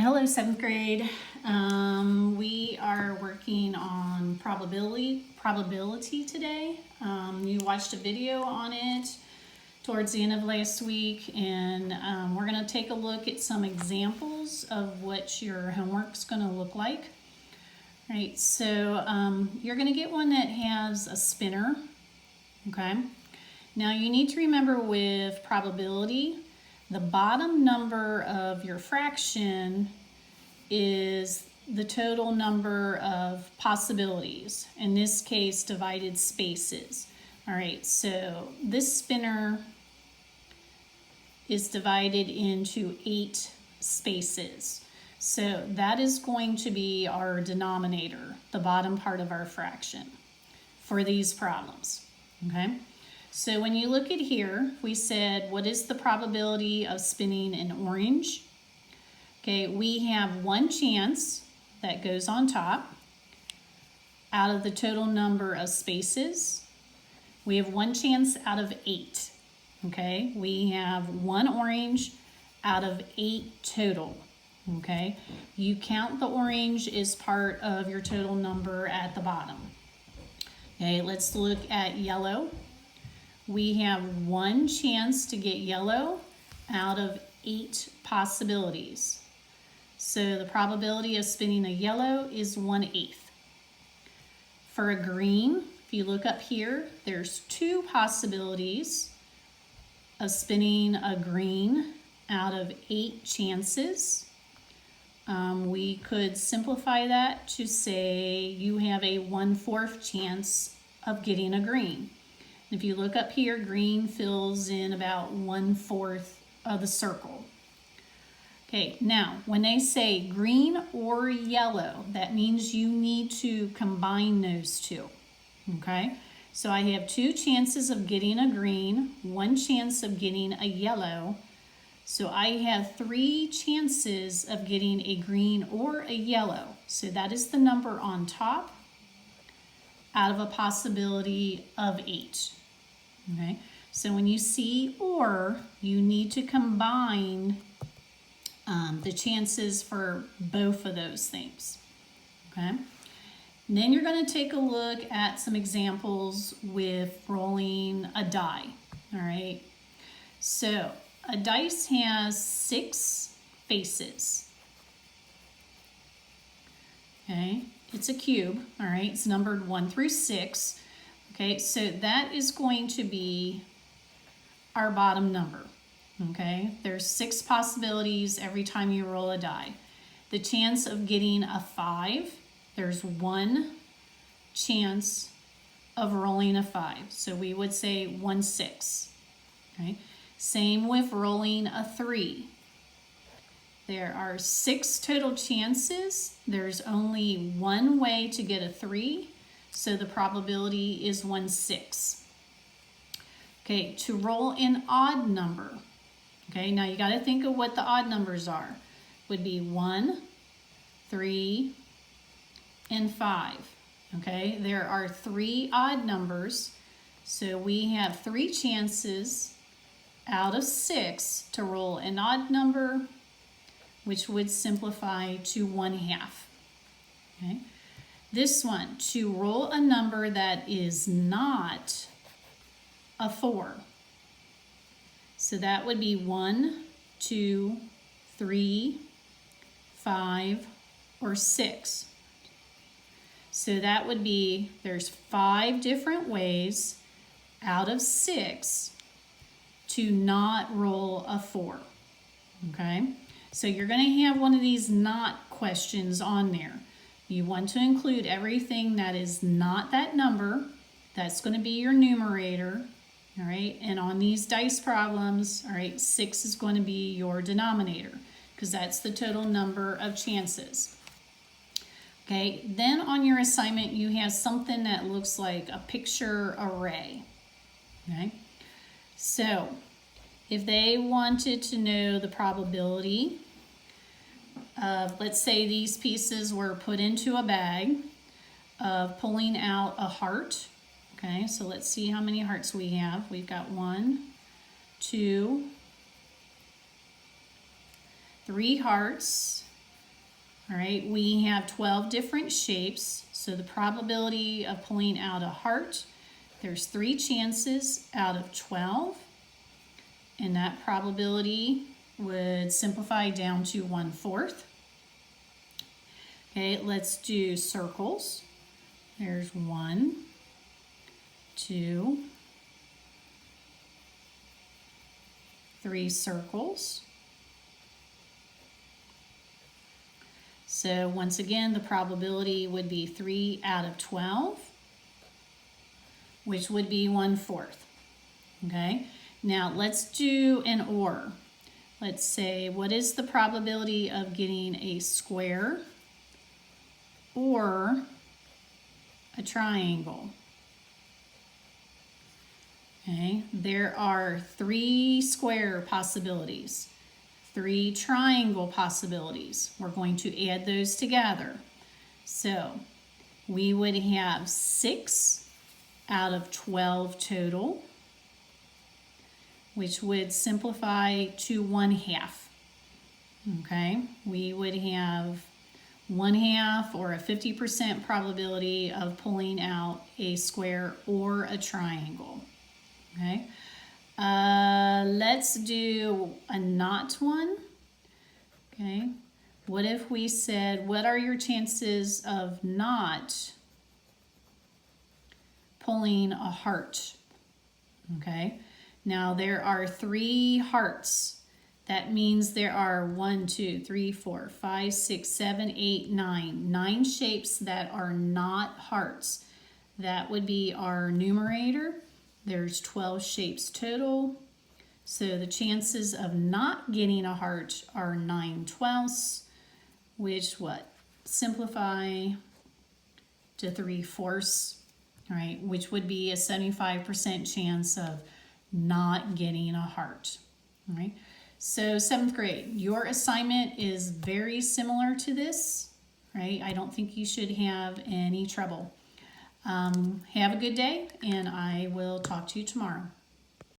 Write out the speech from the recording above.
Hello, seventh grade. We are working on probability today. You watched a video on it towards the end of last week, and we're going to take a look at some examples of what your homework's going to look like. All right, so you're going to get one that has a spinner. Okay. Now you need to remember with probability, the bottom number of your fraction is the total number of possibilities, in this case divided spaces. All right, so this spinner is divided into 8 spaces. So that is going to be our denominator, the bottom part of our fraction for these problems, okay? So when you look at here, we said, what is the probability of spinning an orange? Okay, we have one chance that goes on top out of the total number of spaces. We have one chance out of 8. Okay, we have one orange out of 8 total. Okay, you count the orange as part of your total number at the bottom. Okay, let's look at yellow. We have one chance to get yellow out of 8 possibilities. So the probability of spinning a yellow is 1/8. For a green, if you look up here, there's 2 possibilities of spinning a green out of 8 chances. We could simplify that to say you have a 1/4 chance of getting a green. If you look up here, green fills in about 1/4 of the circle. Okay, now when they say green or yellow, that means you need to combine those two. Okay, so I have 2 chances of getting a green, 1 chance of getting a yellow. So I have 3 chances of getting a green or a yellow. So that is the number on top out of a possibility of 8. Okay, so when you see or, you need to combine the chances for both of those things. Okay, and then you're going to take a look at some examples with rolling a die. All right, so a dice has 6 faces. Okay, it's a cube. All right, it's numbered 1 through 6. Okay, so that is going to be our bottom number. Okay, there's 6 possibilities every time you roll a die. The chance of getting a 5, there's 1 chance of rolling a 5. So we would say 1/6. Okay, same with rolling a 3. There are 6 total chances. There's only 1 way to get a 3. So the probability is 1/6. Okay, to roll an odd number. Okay, now you got to think of what the odd numbers are. Would be 1, 3, and 5. Okay, there are 3 odd numbers. So we have 3 chances out of 6 to roll an odd number, which would simplify to 1/2. Okay. This one, to roll a number that is not a 4. So that would be 1, 2, 3, 5, or 6. So that would be, there's 5 different ways out of 6 to not roll a 4. Okay, so you're going to have one of these not questions on there. You want to include everything that is not that number. That's going to be your numerator. All right, and on these dice problems, all right, 6 is going to be your denominator because that's the total number of chances. Okay, then on your assignment, you have something that looks like a picture array. Okay, so if they wanted to know the probability of, let's say these pieces were put into a bag, of pulling out a heart. Okay, so let's see how many hearts we have. We've got 1, 2, 3 hearts. All right, we have 12 different shapes, so the probability of pulling out a heart, there's 3 chances out of 12, and that probability would simplify down to 1/4. Okay, let's do circles. There's 1, 2, 3 circles. So once again, the probability would be 3 out of 12, which would be 1/4. Okay, now let's do an or. Let's say, what is the probability of getting a square or a triangle? Okay, there are 3 square possibilities, 3 triangle possibilities. We're going to add those together. So we would have 6 out of 12 total, which would simplify to 1/2. Okay, we would have 1/2 or a 50% probability of pulling out a square or a triangle. Okay, let's do a not one. Okay, what if we said, what are your chances of not pulling a heart? Okay, now there are 3 hearts. That means there are 1, 2, 3, 4, 5, 6, 7, 8, 9 shapes that are not hearts. That would be our numerator. There's 12 shapes total. So the chances of not getting a heart are 9/12, which what? Simplify to 3/4, all right, which would be a 75% chance of not getting a heart, all right? So 7th grade, your assignment is very similar to this, right? I don't think you should have any trouble. Have a good day, and I will talk to you tomorrow.